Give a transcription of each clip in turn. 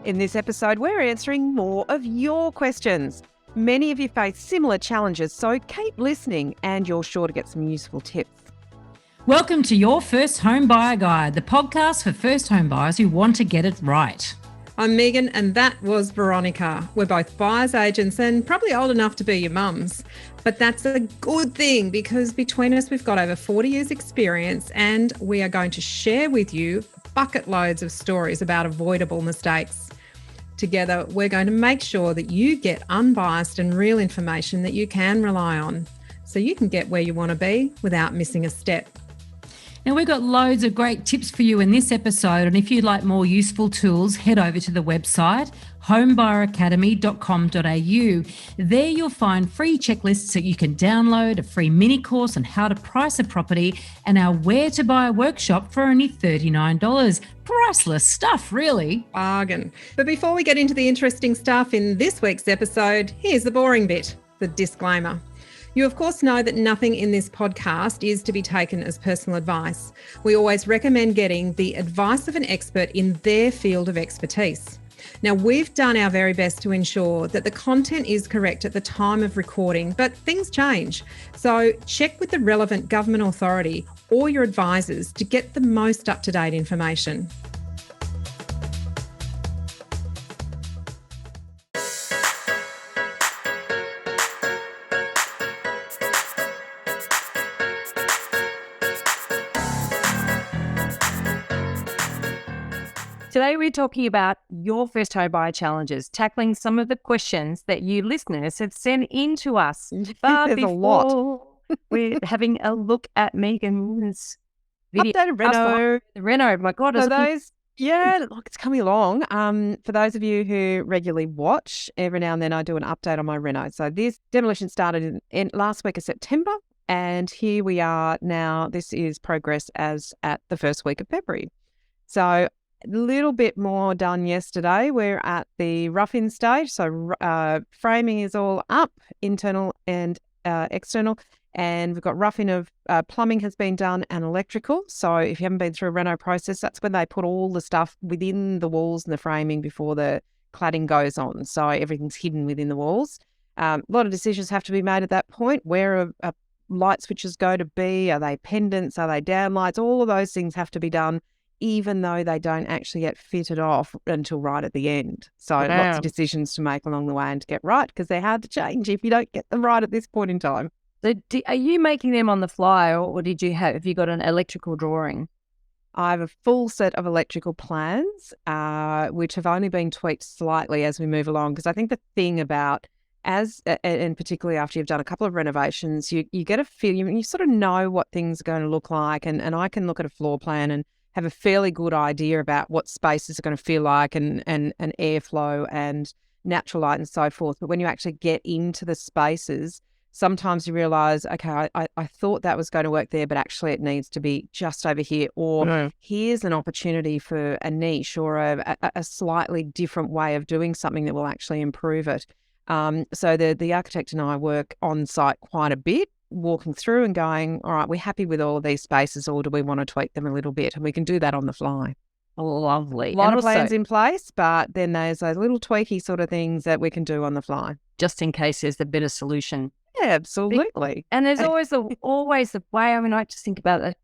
In this episode, we're answering more of your questions. Many of you face similar challenges, so keep listening and you're sure to get some useful tips. Welcome to Your First Home Buyer Guide, the podcast for first home buyers who want to get it right. I'm Meighan and that was Veronica. We're both buyer's agents and probably old enough to be your mums. But that's a good thing because between us we've got over 40 years experience and we are going to share with you bucket loads of stories about avoidable mistakes. Together we're going to make sure that you get unbiased and real information that you can rely on so you can get where you want to be without missing a step. Now, we've got loads of great tips for you in this episode, and if you'd like more useful tools, head over to the website homebuyeracademy.com.au. There you'll find free checklists that you can download, a free mini course on how to price a property, and our Where to Buy workshop for only $39. Priceless stuff, really. Bargain. But before we get into the interesting stuff in this week's episode, here's the boring bit, the disclaimer. You, of course, know that nothing in this podcast is to be taken as personal advice. We always recommend getting the advice of an expert in their field of expertise. Now, we've done our very best to ensure that the content is correct at the time of recording, but things change. So check with the relevant government authority or your advisors to get the most up-to-date information. Today we're talking about your first home buyer challenges, tackling some of the questions that you listeners have sent in to us. But There's a lot. We're having a look at Meighan's video. Updated The reno, my God. So look, it's coming along. For those of you who regularly watch, every now and then I do an update on my reno. So this demolition started in last week of September, and here we are now. This is progress as at the first week of February. So a little bit more done yesterday. We're at the rough-in stage. So framing is all up, internal and external. And we've got roughing of plumbing has been done and electrical. So if you haven't been through a reno process, that's when they put all the stuff within the walls and the framing before the cladding goes on. So everything's hidden within the walls. A lot of decisions have to be made at that point. Where are light switches go to be? Are they pendants? Are they downlights? All of those things have to be done, even though they don't actually get fitted off until right at the end. So lots of decisions to make along the way and to get right, because they're hard to change if you don't get them right at this point in time. So are you making them on the fly, or have you got an electrical drawing? I have a full set of electrical plans, which have only been tweaked slightly as we move along, because I think the thing about and particularly after you've done a couple of renovations, you get a feel, you sort of know what things are going to look like, and I can look at a floor plan and have a fairly good idea about what spaces are going to feel like and airflow and natural light and so forth. But when you actually get into the spaces, sometimes you realise, okay, I thought that was going to work there, but actually it needs to be just over here. Or here's an opportunity for a niche or a slightly different way of doing something that will actually improve it. So the architect and I work on site quite a bit, walking through and going, all right, we're happy with all of these spaces, or do we want to tweak them a little bit? And we can do that on the fly. Lovely. A lot of plans in place, but then there's those little tweaky sort of things that we can do on the fly. Just in case there's a better solution. Yeah, absolutely. And there's always the way, I mean, I just think about a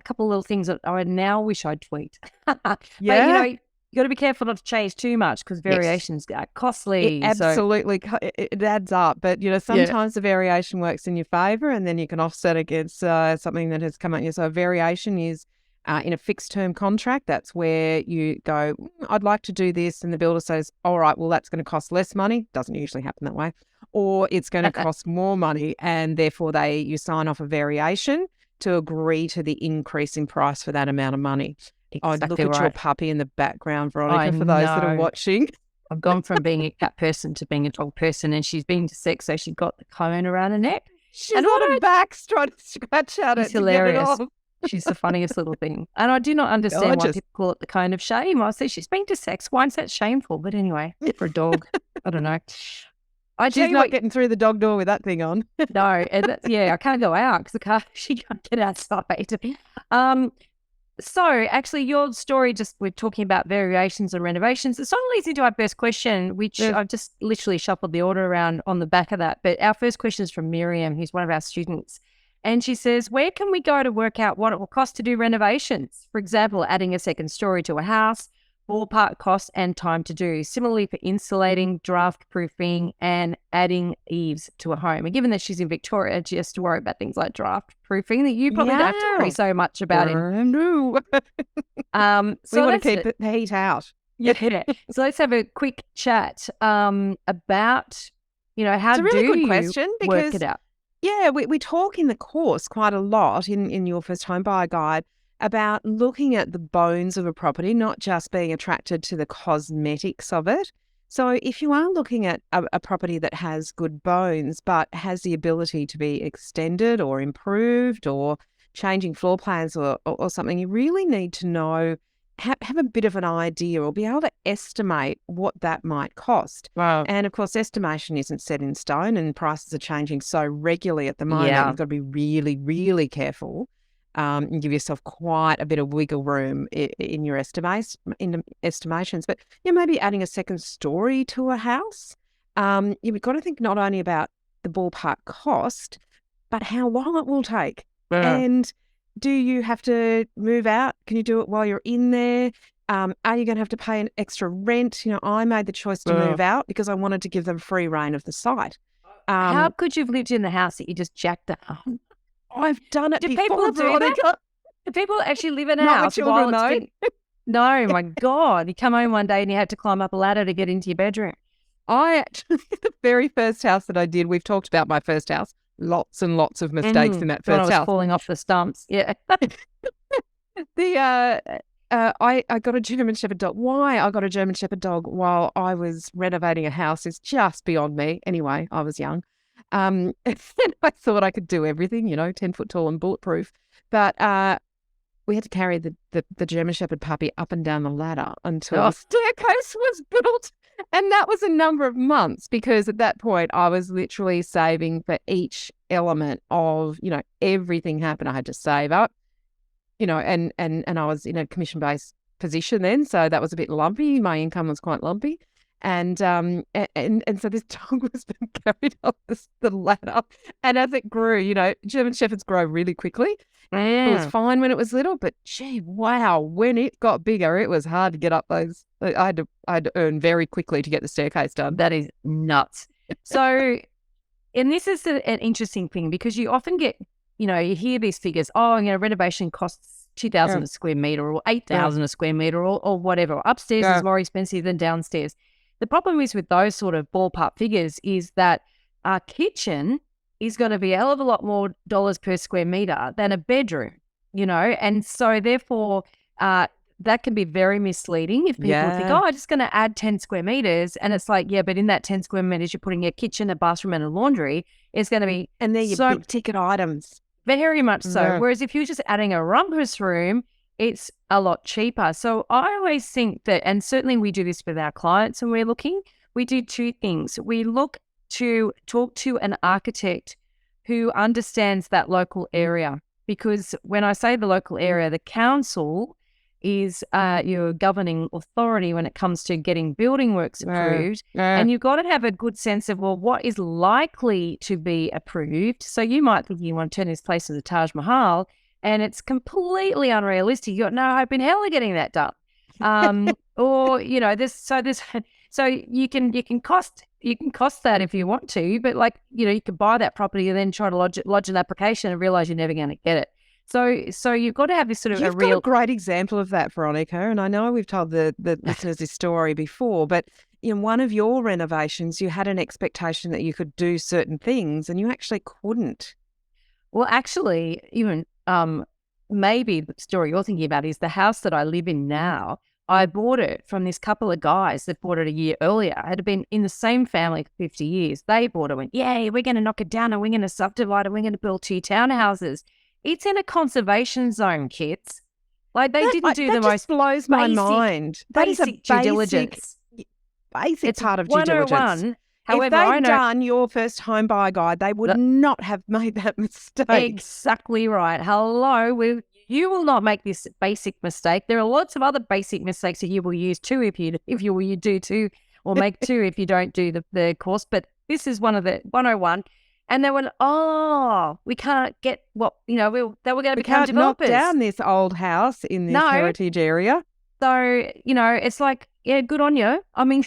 couple of little things that I now wish I'd tweaked. But, you got to be careful not to change too much, because variations are costly. Absolutely. It adds up. But, sometimes the variation works in your favour, and then you can offset against something that has come at you. So a variation is in a fixed term contract. That's where you go, I'd like to do this. And the builder says, all right, well, that's going to cost less money. Doesn't usually happen that way. Or it's going to cost more money. And therefore you sign off a variation to agree to the increase in price for that amount of money. Exactly. Look at your puppy in the background, Veronica, for those that are watching. I've gone from being a cat person to being a dog person, and she's been to sex, so she's got the cone around her neck. She's on her back trying to scratch at it. She's hilarious. She's the funniest little thing. And I do not understand why people call it the cone of shame. I say she's been to sex. Why is that shameful? But anyway, for a dog, I don't know. She's not getting through the dog door with that thing on. No, and I can't go out because she can't get outside. So actually your story, just we're talking about variations and renovations. It sort of leads into our first question, which I've just literally shuffled the order around on the back of that. But our first question is from Miriam, who's one of our students. And she says, where can we go to work out what it will cost to do renovations? For example, adding a second story to a house, ballpark cost and time to do. Similarly for insulating, draft proofing, and adding eaves to a home. And given that she's in Victoria, she has to worry about things like draft proofing that you probably don't have to worry so much about. No. So we want to keep the heat out. Yeah. So let's have a quick chat about, how it's a really do good you question because, work it out? Yeah, we talk in the course quite a lot in your first home buyer guide about looking at the bones of a property, not just being attracted to the cosmetics of it. So if you are looking at a property that has good bones but has the ability to be extended or improved or changing floor plans or something, you really need to know, have a bit of an idea or be able to estimate what that might cost. Wow. And of course, estimation isn't set in stone and prices are changing so regularly at the moment. Yeah. You've got to be really, really careful and give yourself quite a bit of wiggle room in your estimations. But maybe adding a second story to a house. You've got to think not only about the ballpark cost, but how long it will take. Yeah. And do you have to move out? Can you do it while you're in there? Are you going to have to pay an extra rent? I made the choice to move out because I wanted to give them free reign of the site. How could you have lived in the house that you just jacked up? I've done it Do before. people do that? Do people actually live in a Not house with children, while it's been... No, my God. You come home one day and you had to climb up a ladder to get into your bedroom. I actually, the very first house that I did, we've talked about my first house, lots and lots of mistakes in that first when I was house. falling off the stumps. Yeah. I got a German Shepherd dog. Why I got a German Shepherd dog while I was renovating a house is just beyond me. Anyway, I was young. And I thought I could do everything, 10 foot tall and bulletproof. But we had to carry the German Shepherd puppy up and down the ladder until the staircase was built. And that was a number of months because at that point I was literally saving for each element of, everything happened. I had to save up, and I was in a commission-based position then. So that was a bit lumpy. My income was quite lumpy. And so this dog was being carried up the ladder. And as it grew, German Shepherds grow really quickly. It was fine when it was little, but gee, wow, when it got bigger, it was hard to get up those. I had to earn very quickly to get the staircase done. That is nuts. So, and this is an interesting thing because you often get, you hear these figures, renovation costs 2,000 a square metre or 8,000 a square metre or whatever. Upstairs is more expensive than downstairs. The problem is with those sort of ballpark figures is that our kitchen is going to be a hell of a lot more dollars per square metre than a bedroom, and so therefore that can be very misleading if people think, I'm just going to add 10 square metres, and it's like, yeah, but in that 10 square metres you're putting a kitchen, a bathroom and a laundry. It's going to be and they're your big ticket items. Very much so. Whereas if you're just adding a rumpus room, it's a lot cheaper. So I always think that, and certainly we do this with our clients when we're looking, we do two things. We look to talk to an architect who understands that local area, because when I say the local area, the council is your governing authority when it comes to getting building works approved. And you've got to have a good sense of, what is likely to be approved. So you might think you want to turn this place into Taj Mahal, and it's completely unrealistic. You got no hope in hell of getting that done. Or, so you can cost that if you want to, but you could buy that property and then try to lodge an application and realize you're never going to get it. So you've got to have this sort of You've got a great example of that, Veronica. And I know we've told the listeners this story before, but in one of your renovations, you had an expectation that you could do certain things and you actually couldn't. Well, actually, even maybe the story you're thinking about is the house that I live in now. I bought it from this couple of guys that bought it a year earlier. I had been in the same family for 50 years. They bought it, went, yay, we're going to knock it down and we're going to subdivide it. We're going to build 2 townhouses. It's in a conservation zone, kids. They didn't do the most blows my mind. That is a due diligence. Basic part of due diligence. However, if they'd done your first home buyer guide, they would not have made that mistake. Exactly right. Hello, you will not make this basic mistake. There are lots of other basic mistakes that you will use too if you do too, or make two if you don't do the course. But this is one of the 101. And they went, oh, we can't get what, they were going to become developers. Knock down this old house in this heritage area. So, it's like, yeah, good on you. I mean,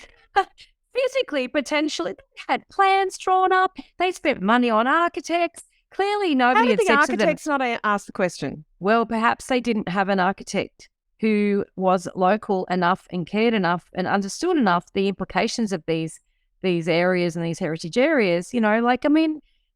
physically, potentially, they had plans drawn up. They spent money on architects. Clearly, nobody had said to them. How did the architects not ask the question? Well, perhaps they didn't have an architect who was local enough and cared enough and understood enough the implications of these areas and these heritage areas.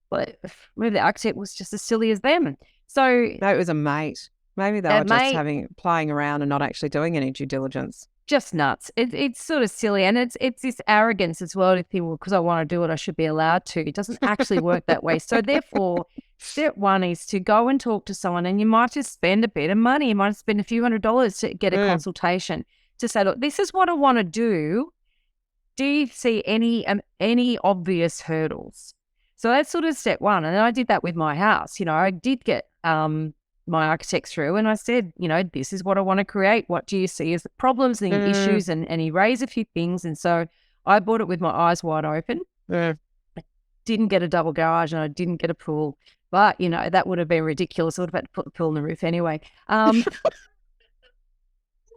But maybe the architect was just as silly as them. So no, it was a mate. Maybe they were just playing around and not actually doing any due diligence. Just nuts. It's sort of silly, and it's this arrogance as well to think, well, because I want to do it, I should be allowed to. It doesn't actually work that way. So therefore, step one is to go and talk to someone, and you might just spend a bit of money. You might spend a few $100s to get a consultation to say, look, this is what I want to do. Do you see any obvious hurdles? So that's sort of step one. And I did that with my house. I did get my architect through and I said, this is what I want to create. What do you see as the problems and the issues? And he raised a few things. And so I bought it with my eyes wide open. I didn't get a double garage and I didn't get a pool. But, that would have been ridiculous. I would have had to put the pool in the roof anyway. How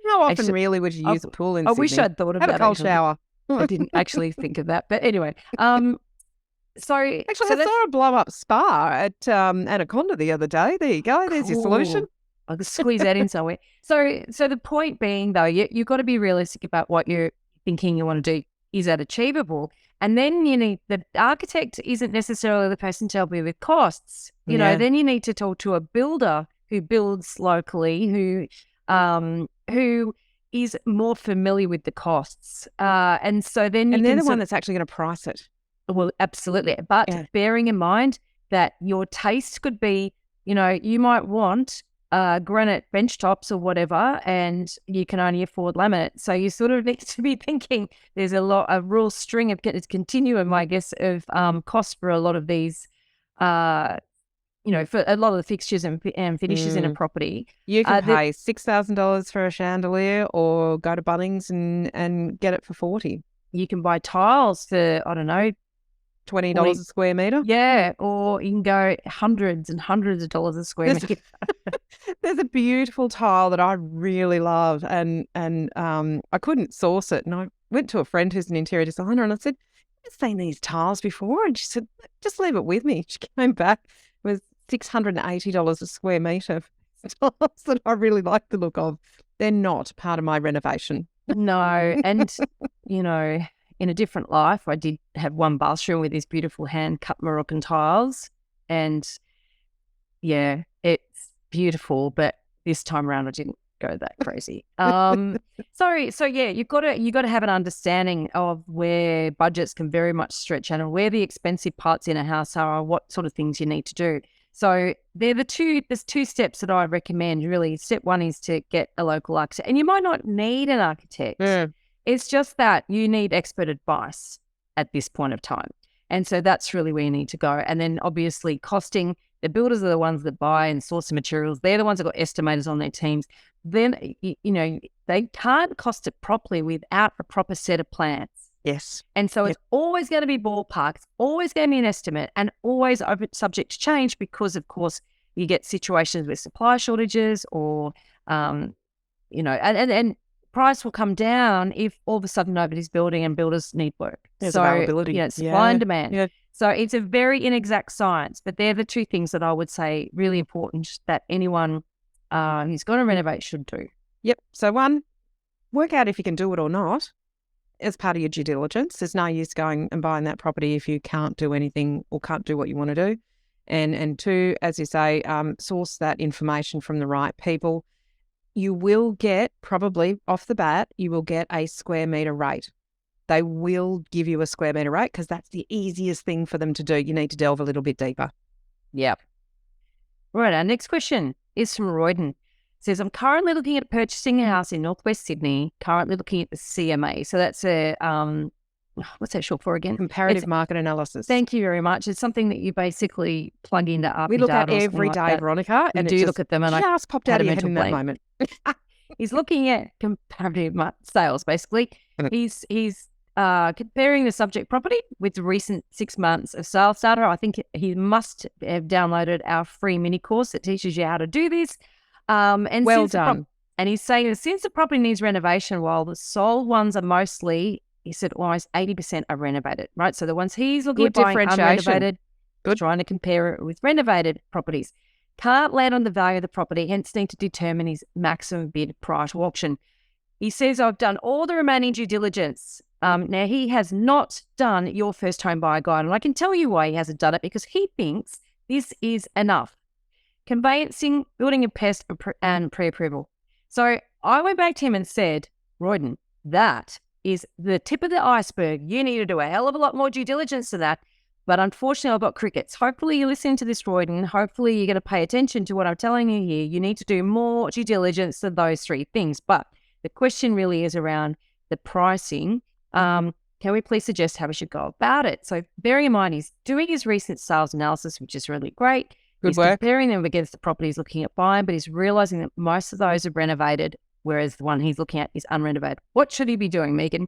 often really would you use a pool in Sydney? I wish I'd thought of that. Have a cold shower. I didn't actually think of that. But anyway, I saw a blow-up spa at Anaconda the other day. There you go. There's your solution. I could squeeze that in somewhere. So the point being, though, you've got to be realistic about what you're thinking you want to do. Is that achievable? And then you need the architect isn't necessarily the person to help you with costs. Then you need to talk to a builder who builds locally, who is more familiar with the costs. And so then they're the one that's actually going to price it. Well, absolutely. But bearing in mind that your taste could be, you might want granite bench tops or whatever, and you can only afford laminate. So you sort of need to be thinking there's a real string of continuum, I guess, of cost for a lot of these, for a lot of the fixtures and finishes in a property. You can pay $6,000 for a chandelier or go to Bunnings and get it for $40. You can buy tiles for, I don't know, $20 a square metre. Yeah, or you can go hundreds and hundreds of dollars a square metre. There's a beautiful tile that I really love, and I couldn't source it. And I went to a friend who's an interior designer, and I said, I've seen these tiles before. And she said, just leave it with me. She came back with $680 a square metre for tiles that I really like the look of. They're not part of my renovation. No, and, in a different life, I did have one bathroom with these beautiful hand-cut Moroccan tiles, and yeah, it's beautiful. But this time around, I didn't go that crazy. So yeah, you've got to have an understanding of where budgets can very much stretch and where the expensive parts in a house are, what sort of things you need to do. So there's two steps that I recommend. Really, step one is to get a local architect, and you might not need an architect. Yeah. It's just that you need expert advice at this point of time. And so that's really where you need to go. And then obviously costing, the builders are the ones that buy and source the materials. They're the ones that got estimators on their teams. Then, they can't cost it properly without a proper set of plans. Yes. And so it's always going to be ballpark. It's always going to be an estimate and always subject to change because, of course, you get situations with supply shortages or, and price will come down if all of a sudden nobody's building and builders need work. There's availability. Supply and demand. Yeah. So it's a very inexact science, but they're the two things that I would say really important that anyone who's going to renovate should do. Yep. So one, work out if you can do it or not as part of your due diligence. There's no use going and buying that property if you can't do anything or can't do what you want to do. And two, as you say, source that information from the right people. You will get, probably off the bat, you will get a square metre rate. They will give you a square metre rate because that's the easiest thing for them to do. You need to delve a little bit deeper. Yep. Right, our next question is from Royden. It says, I'm currently looking at purchasing a house in northwest Sydney, currently looking at the CMA. So that's what's that short for again? Comparative market analysis. Thank you very much. It's something that you basically plug into RP We look at data or something every like day, that. Veronica, We and do look at them, and I just popped out had of a your head mental in that blank. moment. He's looking at comparative sales, basically. He's comparing the subject property with the recent 6 months of sales data. I think he must have downloaded our free mini course that teaches you how to do this. And well done. And he's saying that since the property needs renovation, while the sold ones are mostly, he said almost 80% are renovated, right? So the ones he's looking at buying unrenovated, trying to compare it with renovated properties. Can't land on the value of the property, hence need to determine his maximum bid prior to auction. He says, I've done all the remaining due diligence. Now, he has not done your first home buyer guide, and I can tell you why he hasn't done it, because he thinks this is enough. Conveyancing, building a pest, and pre-approval. So I went back to him and said, Royden, that is the tip of the iceberg. You need to do a hell of a lot more due diligence to that. But unfortunately, I've got crickets. Hopefully you're listening to this, Royden. Hopefully you're going to pay attention to what I'm telling you here. You need to do more due diligence than those three things. But the question really is around the pricing. Can we please suggest how we should go about it? So bearing in mind, he's doing his recent sales analysis, which is really great. Good work. Comparing them against the property he's looking at buying, but he's realising that most of those are renovated, whereas the one he's looking at is unrenovated. What should he be doing, Meighan?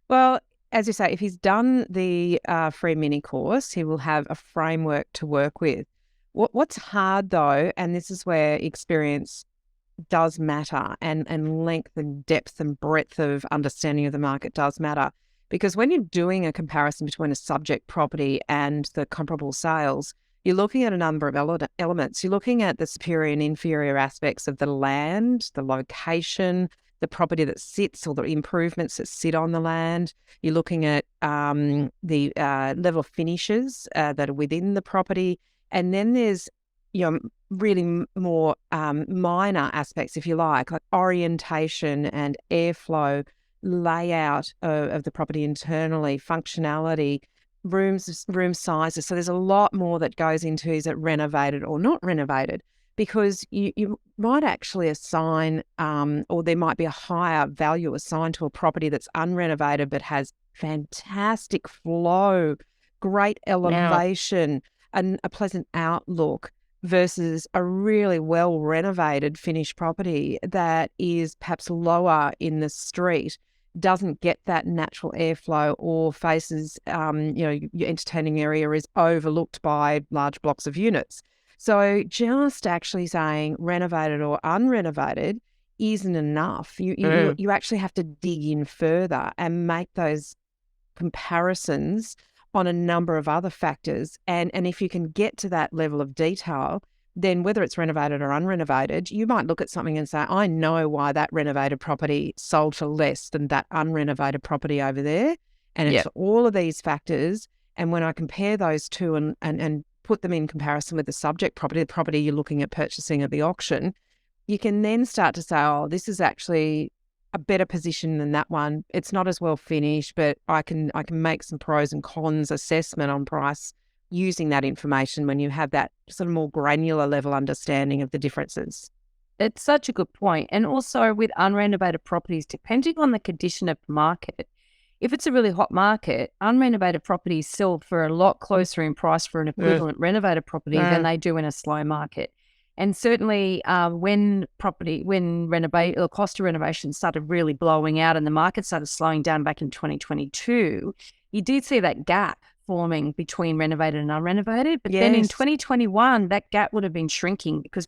Well, as you say, if he's done the free mini course, he will have a framework to work with. What's hard though, and this is where experience does matter, and length and depth and breadth of understanding of the market does matter, because when you're doing a comparison between a subject property and the comparable sales, you're looking at a number of elements. You're looking at the superior and inferior aspects of the land, the location, the property that sits, or the improvements that sit on the land. You're looking at the level of finishes that are within the property. And then there's really more minor aspects, if you like orientation and airflow, layout of the property internally, functionality, room sizes. So there's a lot more that goes into, is it renovated or not renovated? Because you might actually assign, or there might be a higher value assigned to a property that's unrenovated but has fantastic flow, great elevation, and a pleasant outlook, versus a really well renovated finished property that is perhaps lower in the street, doesn't get that natural airflow, or faces, your entertaining area is overlooked by large blocks of units. So just actually saying renovated or unrenovated isn't enough. You actually have to dig in further and make those comparisons on a number of other factors. And if you can get to that level of detail, then whether it's renovated or unrenovated, you might look at something and say, I know why that renovated property sold for less than that unrenovated property over there. And it's all of these factors. And when I compare those two and put them in comparison with the subject property, the property you're looking at purchasing at the auction, you can then start to say, oh, this is actually a better position than that one. It's not as well finished, but I can make some pros and cons assessment on price using that information when you have that sort of more granular level understanding of the differences. It's such a good point. And also with unrenovated properties, depending on the condition of the market, if it's a really hot market, unrenovated properties sell for a lot closer in price for an equivalent renovated property than they do in a slow market. And certainly when cost of renovation started really blowing out and the market started slowing down back in 2022, you did see that gap forming between renovated and unrenovated. But then in 2021, that gap would have been shrinking because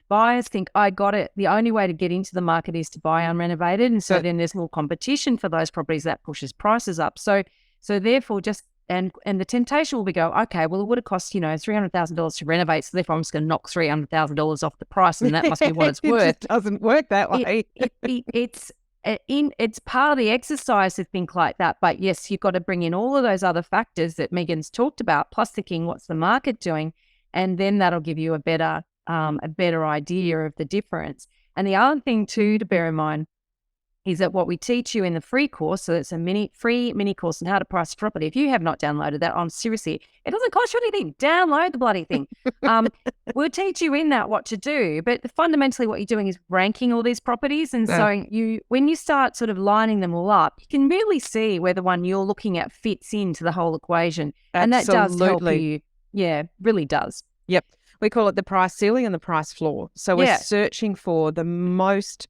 buyers think, I got it. The only way to get into the market is to buy unrenovated. And so then there's more competition for those properties that pushes prices up. So therefore and the temptation will be okay, well, it would have cost, $300,000 to renovate. So therefore I'm just going to knock $300,000 off the price and that must be what it's worth. It just doesn't work that way. It's part of the exercise to think like that. But yes, you've got to bring in all of those other factors that Meighan's talked about, plus thinking what's the market doing. And then that'll give you a better idea of the difference. And the other thing too to bear in mind is that what we teach you in the free course, so it's a free mini course on how to price property. If you have not downloaded that, seriously, it doesn't cost you anything. Download the bloody thing. We'll teach you in that what to do, but fundamentally what you're doing is ranking all these properties. And so when you start sort of lining them all up, you can really see where the one you're looking at fits into the whole equation. Absolutely. And that does help you. Yeah, really does. Yep. We call it the price ceiling and the price floor. So we're searching for the most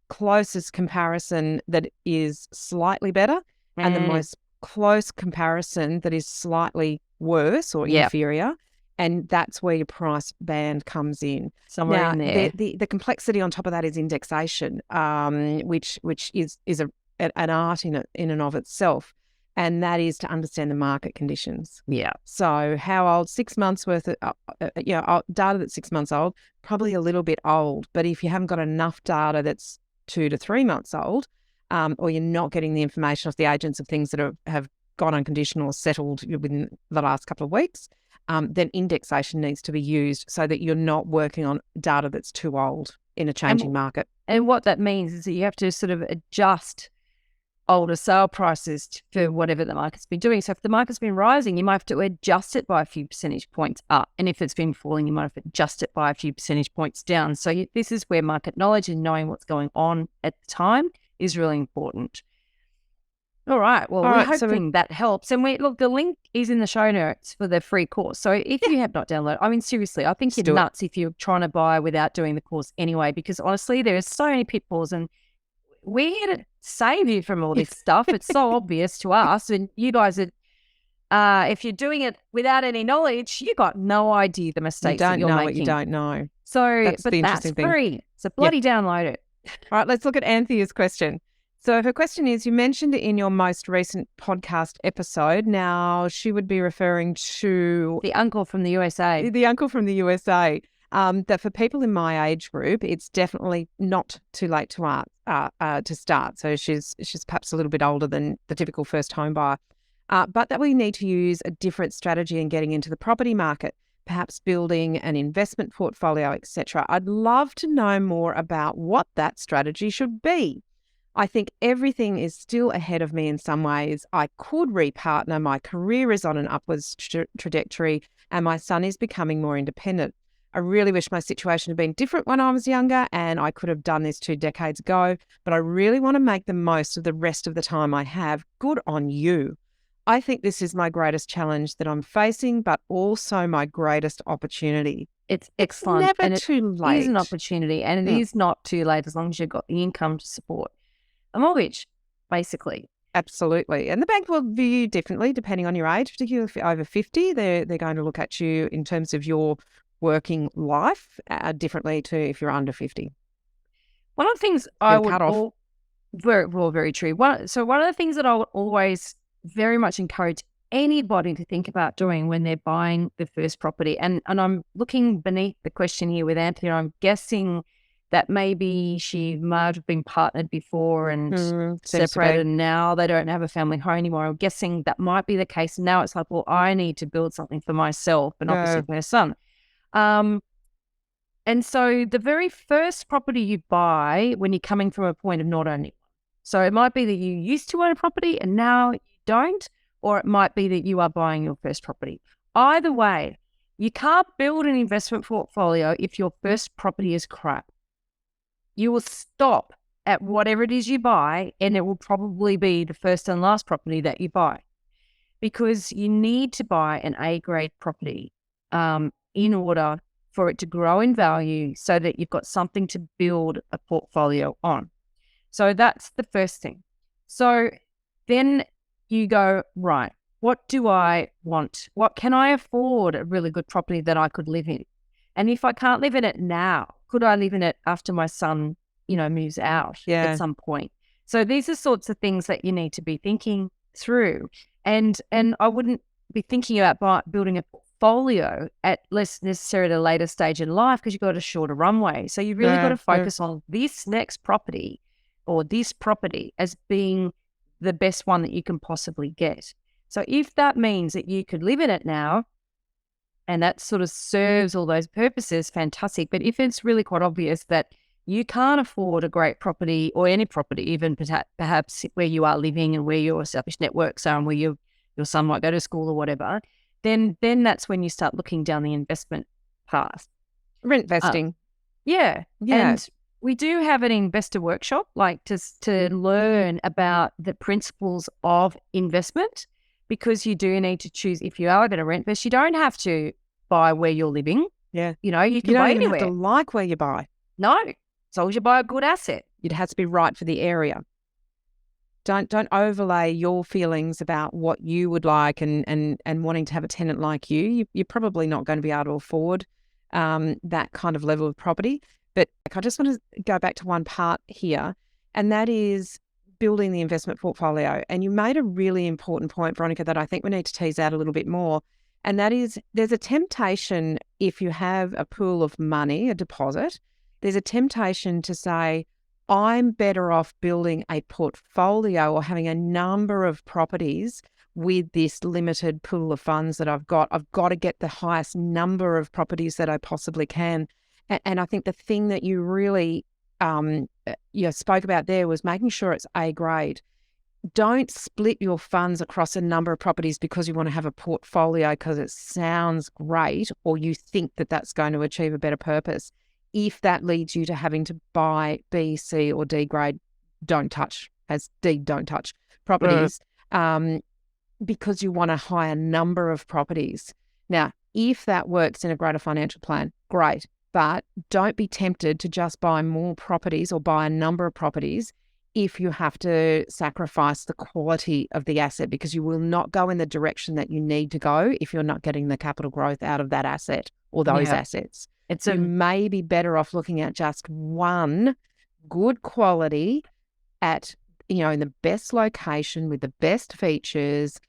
closest comparison that is slightly better and the most close comparison that is slightly worse or inferior. And that's where your price band comes in. Somewhere in there. The complexity on top of that is indexation, which is an art in and of itself. And that is to understand the market conditions. Yeah. So how old? 6 months worth of data that's 6 months old, probably a little bit old. But if you haven't got enough data that's 2 to 3 months old, or you're not getting the information off the agents of things that have gone unconditional or settled within the last couple of weeks, then indexation needs to be used so that you're not working on data that's too old in a changing market. And what that means is that you have to sort of adjust older sale prices for whatever the market's been doing. So if the market's been rising, you might have to adjust it by a few percentage points up. And if it's been falling, you might have to adjust it by a few percentage points down. So this is where market knowledge and knowing what's going on at the time is really important. All right. Well, we're hoping that helps. And look, the link is in the show notes for the free course. So if you have not downloaded, I mean, seriously, I think you're nuts if you're trying to buy without doing the course anyway, because honestly, there are so many pitfalls and we're here to save you from all this stuff. It's so obvious to us. And you guys are, if you're doing it without any knowledge, you got no idea the mistakes that you're making. What you don't know. So, that's free. So bloody download it. All right, let's look at Anthea's question. So her question is, you mentioned in your most recent podcast episode, now she would be referring to the uncle from the USA. The uncle from the USA. That for people in my age group, it's definitely not too late to start. So she's perhaps a little bit older than the typical first home buyer, but that we need to use a different strategy in getting into the property market, perhaps building an investment portfolio, etc. I'd love to know more about what that strategy should be. I think everything is still ahead of me in some ways. I could repartner. My career is on an upwards trajectory and my son is becoming more independent. I really wish my situation had been different when I was younger and I could have done this 2 decades ago, but I really want to make the most of the rest of the time I have. Good on you. I think this is my greatest challenge that I'm facing, but also my greatest opportunity. It's excellent. It's never too late. It is an opportunity and it is not too late as long as you've got the income to support a mortgage, basically. Absolutely. And the bank will view you differently depending on your age, particularly if you're over 50. They're going to look at you in terms of your working life differently to if you're under 50. One of the things very true. One of the things that I would always very much encourage anybody to think about doing when they're buying the first property, and I'm looking beneath the question here with Anthea, I'm guessing that maybe she might have been partnered before and separated and now they don't have a family home anymore. I'm guessing that might be the case. Now it's like, well, I need to build something for myself and obviously for her son. And so the very first property you buy when you're coming from a point of not owning, so it might be that you used to own a property and now you don't, or it might be that you are buying your first property. Either way, you can't build an investment portfolio if your first property is crap. You will stop at whatever it is you buy and it will probably be the first and last property that you buy, because you need to buy an A-grade property in order for it to grow in value so that you've got something to build a portfolio on. So that's the first thing. So then you go, right, what do I want? What can I afford a really good property that I could live in? And if I can't live in it now, could I live in it after my son, moves out at some point? So these are sorts of things that you need to be thinking through. And I wouldn't be thinking about building a portfolio at less necessarily a later stage in life because you've got a shorter runway. So you really got to focus on this next property or this property as being the best one that you can possibly get. So if that means that you could live in it now, and that sort of serves all those purposes, fantastic. But if it's really quite obvious that you can't afford a great property or any property, even perhaps where you are living and where your established networks are and where your son might go to school or whatever, then that's when you start looking down the investment path. Rent vesting. Yeah. And we do have an investor workshop, like to learn about the principles of investment, because you do need to choose. If you are going to rent vest, you don't have to buy where you're living. Yeah. You know, you can You don't buy even anywhere. have to like where you buy. No, as long as you buy a good asset. It has to be right for the area. Don't overlay your feelings about what you would like and wanting to have a tenant like you. You're probably not going to be able to afford that kind of level of property. But I just want to go back to one part here, and that is building the investment portfolio. And you made a really important point, Veronica, that I think we need to tease out a little bit more. And that is, there's a temptation, if you have a pool of money, a deposit, there's a temptation to say, I'm better off building a portfolio or having a number of properties with this limited pool of funds that I've got. I've got to get the highest number of properties that I possibly can. And I think the thing that you really spoke about there was making sure it's A grade. Don't split your funds across a number of properties because you want to have a portfolio because it sounds great or you think that that's going to achieve a better purpose. If that leads you to having to buy B, C, or D grade, don't touch properties because you want a higher number of properties. Now, if that works in a greater financial plan, great. But don't be tempted to just buy more properties or buy a number of properties if you have to sacrifice the quality of the asset, because you will not go in the direction that you need to go if you're not getting the capital growth out of that asset or those assets. You may be better off looking at just one good quality at, in the best location with the best features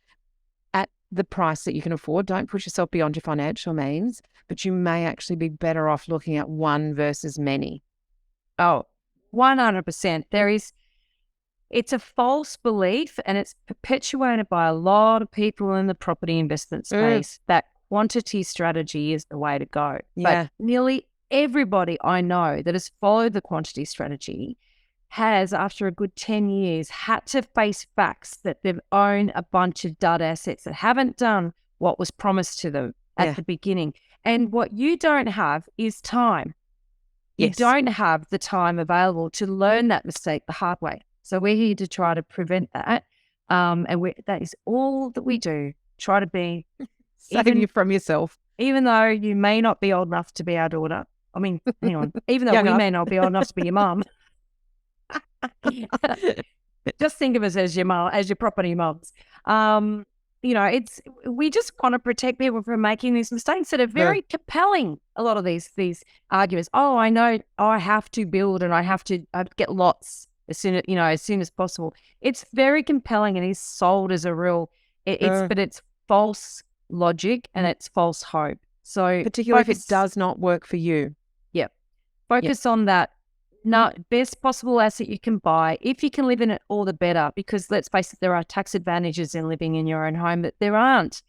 at the price that you can afford. Don't push yourself beyond your financial means, but you may actually be better off looking at one versus many. Oh, 100%. It's a false belief, and it's perpetuated by a lot of people in the property investment space that quantity strategy is the way to go. Yeah. But nearly everybody I know that has followed the quantity strategy has, after a good 10 years, had to face facts that they've owned a bunch of dud assets that haven't done what was promised to them at the beginning. And what you don't have is time. You don't have the time available to learn that mistake the hard way. So we're here to try to prevent that. And that is all that we do. Try to be saving you from yourself. Even though you may not be old enough to be our daughter. I mean, hang on. Even though we may not be old enough to be your mum. Just think of us as your mum, as your property mums. We just want to protect people from making these mistakes that are very compelling. A lot of these arguments. Oh, I know I have to build and I have to get lots as soon as possible. It's very compelling and is sold as a real. But it's false logic and it's false hope. So particularly if it does not work for you. Yep. Focus on that. Best possible asset you can buy. If you can live in it, all the better, because let's face it, there are tax advantages in living in your own home that there aren't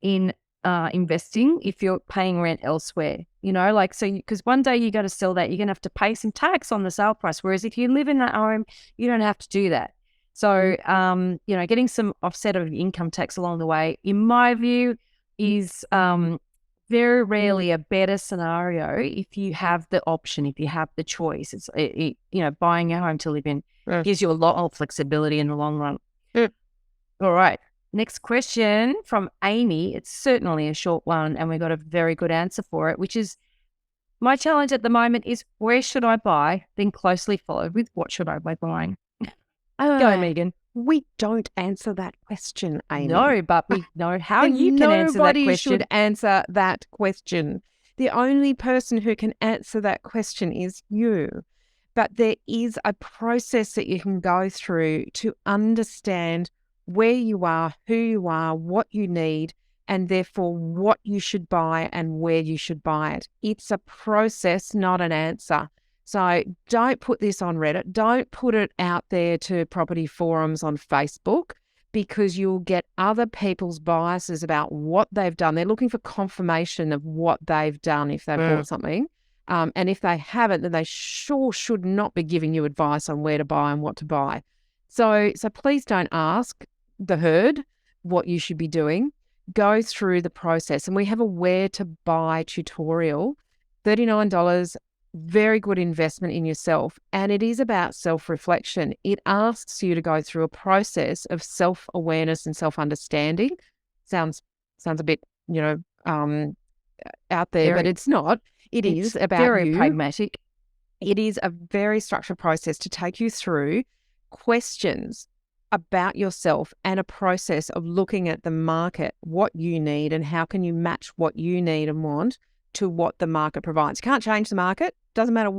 in investing if you're paying rent elsewhere. Because one day you got to sell that, you're going to have to pay some tax on the sale price. Whereas if you live in that home, you don't have to do that. So, getting some offset of income tax along the way, in my view, is very rarely a better scenario if you have the option, if you have the choice. It's buying a home to live in gives you a lot of flexibility in the long run. All right. Next question from Amy. It's certainly a short one, and we got a very good answer for it, which is, my challenge at the moment is, where should I buy? Then closely followed with, what should I be buying? Go, Meighan. We don't answer that question, Amy. No, but we know how you can answer that question. Nobody should answer that question. The only person who can answer that question is you. But there is a process that you can go through to understand where you are, who you are, what you need, and therefore what you should buy and where you should buy it. It's a process, not an answer. So don't put this on Reddit. Don't put it out there to property forums on Facebook, because you'll get other people's biases about what they've done. They're looking for confirmation of what they've done if they've bought something. And if they haven't, then they sure should not be giving you advice on where to buy and what to buy. So please don't ask the herd what you should be doing. Go through the process. And we have a where to buy tutorial, $39, very good investment in yourself. And it is about self-reflection. It asks you to go through a process of self-awareness and self-understanding. Sounds a bit, out there, but it's not. It's about very you. pragmatic. It is a very structured process to take you through questions about yourself and a process of looking at the market, what you need and how can you match what you need and want to what the market provides. You can't change the market. Doesn't matter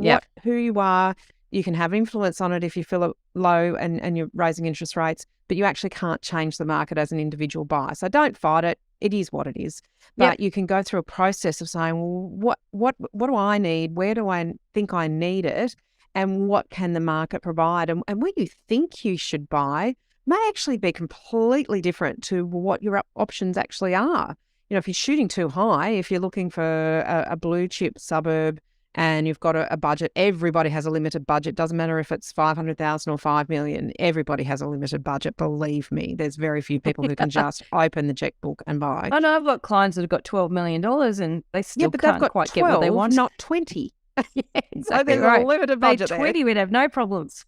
who you are. You can have influence on it if you feel it low and you're raising interest rates, but you actually can't change the market as an individual buyer. So don't fight it. It is what it is. But you can go through a process of saying, well, what do I need? Where do I think I need it? And what can the market provide? And where you think you should buy may actually be completely different to what your options actually are. If you're shooting too high, if you're looking for a blue chip suburb and you've got a budget, everybody has a limited budget. Doesn't matter if it's 500,000 or 5 million. Everybody has a limited budget. Believe me, there's very few people who can just open the checkbook and buy. I know I've got clients that have got $12 million and they still can't got quite 12, get what they want. Not 20. Exactly So there's right. a limited budget there. 20, we'd have no problems.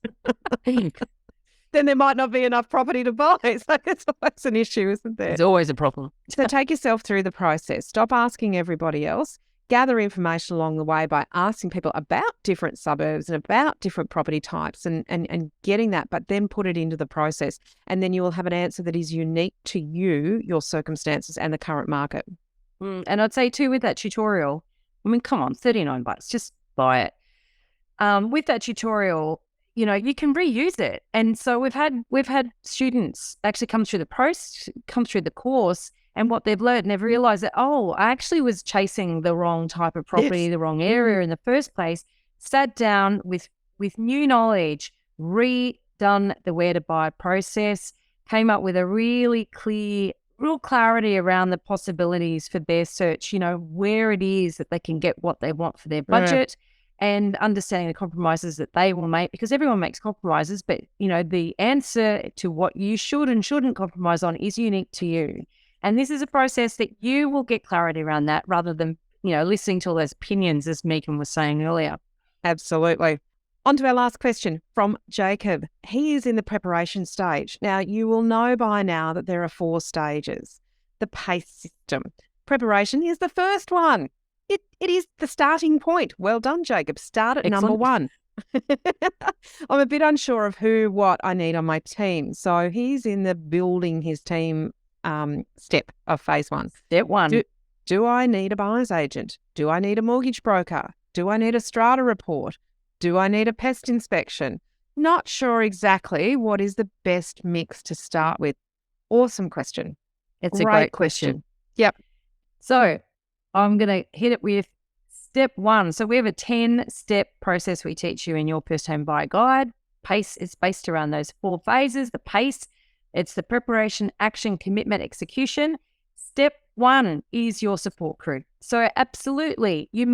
Then there might not be enough property to buy. So it's always an issue, isn't there? It's always a problem. So take yourself through the process. Stop asking everybody else. Gather information along the way by asking people about different suburbs and about different property types and getting that, but then put it into the process. And then you will have an answer that is unique to you, your circumstances and the current market. And I'd say too, with that tutorial, I mean, come on, $39, just buy it. With that tutorial, you can reuse it. And so we've had students actually come through the course, and what they've learned, and they've realized that, I actually was chasing the wrong type of property, the wrong area in the first place, sat down with new knowledge, redone the where to buy process, came up with a really clear, real clarity around the possibilities for their search, where it is that they can get what they want for their budget. And understanding the compromises that they will make, because everyone makes compromises, but, the answer to what you should and shouldn't compromise on is unique to you. And this is a process that you will get clarity around that rather than, listening to all those opinions, as Meighan was saying earlier. Absolutely. On to our last question from Jacob. He is in the preparation stage. Now, you will know by now that there are 4 stages. The PACE system. Preparation is the first one. It is the starting point. Well done, Jacob. Start at number 1. I'm a bit unsure of who, what I need on my team. So he's in the building his team step of phase 1. Step 1. Do I need a buyer's agent? Do I need a mortgage broker? Do I need a strata report? Do I need a pest inspection? Not sure exactly what is the best mix to start with. Awesome question. It's a great question. Yep. So I'm going to hit it with step 1. So we have a 10-step process we teach you in your first home buyer guide. PACE is based around those 4 phases. The PACE, it's the preparation, action, commitment, execution. Step 1 is your support crew. So absolutely, you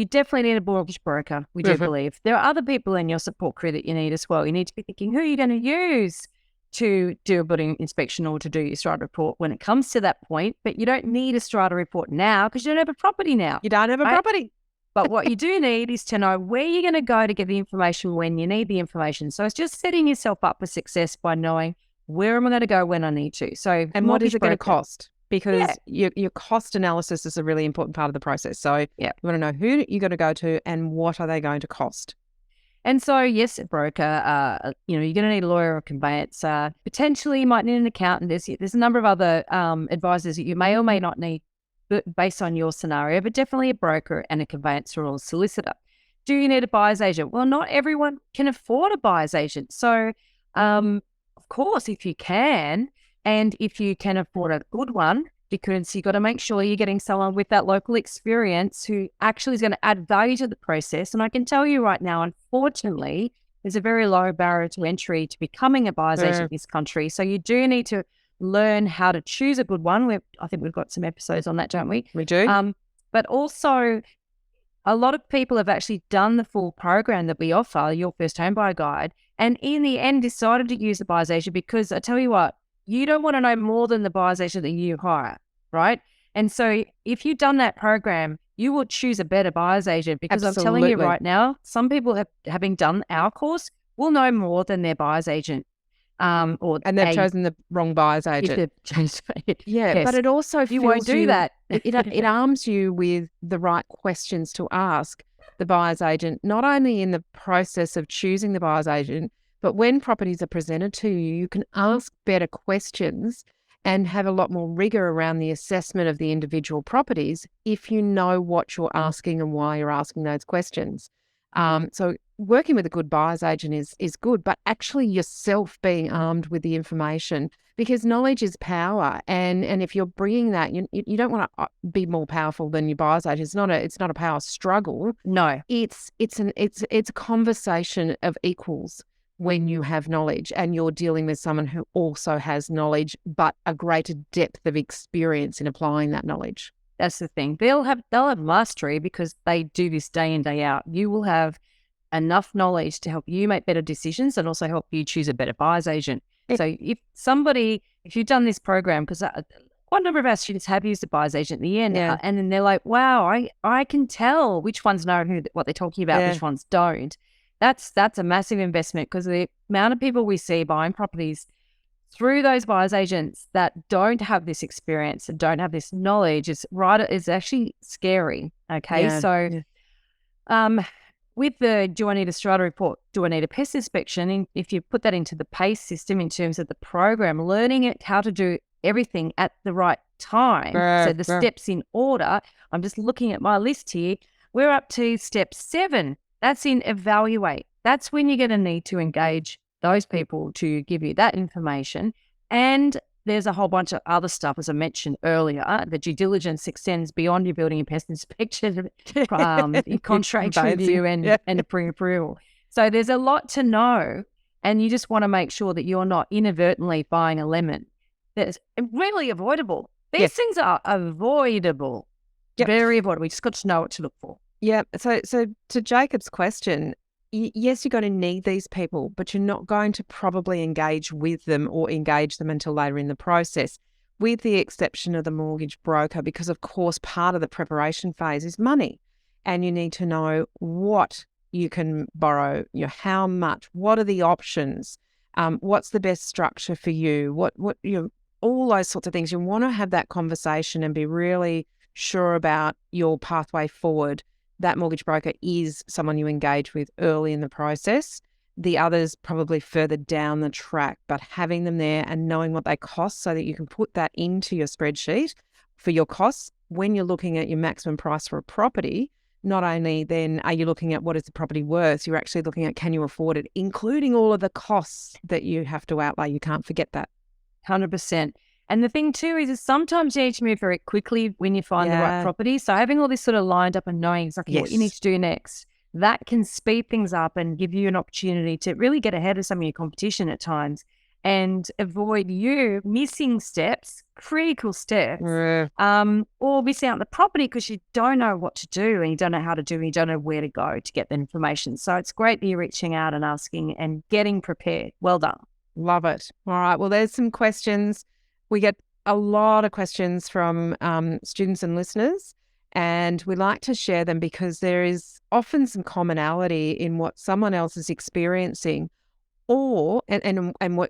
definitely need a mortgage broker, we do believe. There are other people in your support crew that you need as well. You need to be thinking, who are you going to use to do a building inspection or to do your strata report when it comes to that point? But you don't need a strata report now because you don't have a property now. You don't have a property. But what you do need is to know where you're going to go to get the information when you need the information. So it's just setting yourself up for success by knowing where am I going to go when I need to. So, and what is it going to cost? Because your cost analysis is a really important part of the process. So you want to know who you're going to go to and what are they going to cost. And so, yes, a broker, you're going to need a lawyer or a conveyancer. Potentially, you might need an accountant. There's a number of other advisors that you may or may not need based on your scenario, but definitely a broker and a conveyancer or a solicitor. Do you need a buyer's agent? Well, not everyone can afford a buyer's agent. So, of course, if you can, and if you can afford a good one, because you've got to make sure you're getting someone with that local experience who actually is going to add value to the process. And I can tell you right now, unfortunately, there's a very low barrier to entry to becoming a buyer's agent in this country. So you do need to learn how to choose a good one. I think we've got some episodes on that, don't we? We do. But also, a lot of people have actually done the full program that we offer, your first home buyer guide, and in the end decided to use the buyer's agent because I tell you what, you don't want to know more than the buyer's agent that you hire, right? And so if you've done that program, you will choose a better buyer's agent because I'm telling you right now, some people having done our course will know more than their buyer's agent. And they've chosen the wrong buyer's agent. Yes. But it also you won't do that. It arms you with the right questions to ask the buyer's agent, not only in the process of choosing the buyer's agent, but when properties are presented to you, you can ask better questions and have a lot more rigor around the assessment of the individual properties if you know what you're asking and why you're asking those questions. So working with a good buyer's agent is good, but actually yourself being armed with the information, because knowledge is power. And if you're bringing that, you don't want to be more powerful than your buyer's agent. It's not a power struggle. No, it's a conversation of equals when you have knowledge and you're dealing with someone who also has knowledge, but a greater depth of experience in applying that knowledge. That's the thing. They'll have mastery because they do this day in, day out. You will have enough knowledge to help you make better decisions and also help you choose a better buyer's agent. So if you've done this program, because quite a number of our students have used a buyer's agent in the end, and then they're like, wow, I can tell which ones know what they're talking about, which ones don't. That's a massive investment because the amount of people we see buying properties through those buyer's agents that don't have this experience and don't have this knowledge is actually scary. Okay. With the do I need a strata report, do I need a pest inspection? And if you put that into the PACE system in terms of the program, learning how to do everything at the right time. So the steps in order, I'm just looking at my list here. We're up to step 7. That's in evaluate. That's when you're going to need to engage those people to give you that information. And there's a whole bunch of other stuff, as I mentioned earlier. The due diligence extends beyond your building and pest inspection, contract review and a pre-approval. So there's a lot to know, and you just want to make sure that you're not inadvertently buying a lemon. That's really avoidable. These things are avoidable, very avoidable. We just got to know what to look for. Yeah. So to Jacob's question, yes, you're going to need these people, but you're not going to probably engage with them or engage them until later in the process, with the exception of the mortgage broker, because of course part of the preparation phase is money, and you need to know what you can borrow, how much, what are the options, what's the best structure for you, what all those sorts of things. You want to have that conversation and be really sure about your pathway forward. That mortgage broker is someone you engage with early in the process. The others probably further down the track, but having them there and knowing what they cost so that you can put that into your spreadsheet for your costs when you're looking at your maximum price for a property. Not only then are you looking at what is the property worth, you're actually looking at can you afford it, including all of the costs that you have to outlay. You can't forget that. 100%. And the thing too is sometimes you need to move very quickly when you find the right property. So having all this sort of lined up and knowing exactly what you need to do next, that can speed things up and give you an opportunity to really get ahead of some of your competition at times and avoid you missing steps, critical steps, or missing out on the property because you don't know what to do and you don't know how to do and you don't know where to go to get the information. So it's great that you're reaching out and asking and getting prepared. Well done. Love it. All right. Well, there's some questions. We get a lot of questions from students and listeners, and we like to share them because there is often some commonality in what someone else is experiencing or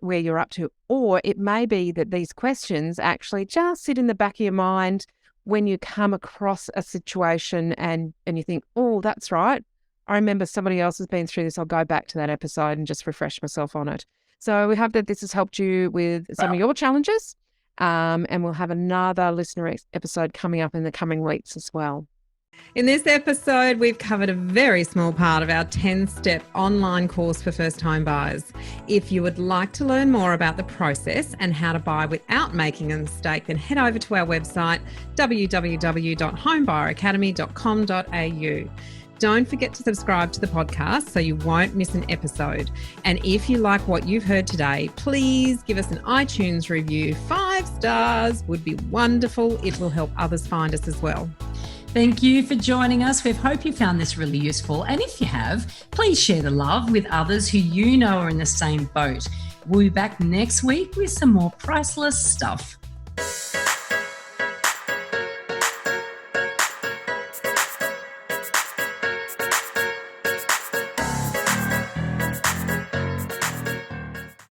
where you're up to. Or it may be that these questions actually just sit in the back of your mind when you come across a situation and you think, oh, that's right. I remember somebody else has been through this. I'll go back to that episode and just refresh myself on it. So we hope that this has helped you with some of your challenges. And we'll have another listener episode coming up in the coming weeks as well. In this episode, we've covered a very small part of our 10-step online course for first-time buyers. If you would like to learn more about the process and how to buy without making a mistake, then head over to our website, www.homebuyeracademy.com.au. Don't forget to subscribe to the podcast so you won't miss an episode. And if you like what you've heard today, please give us an iTunes review. 5 stars would be wonderful. It will help others find us as well. Thank you for joining us. We hope you found this really useful. And if you have, please share the love with others who you know are in the same boat. We'll be back next week with some more priceless stuff.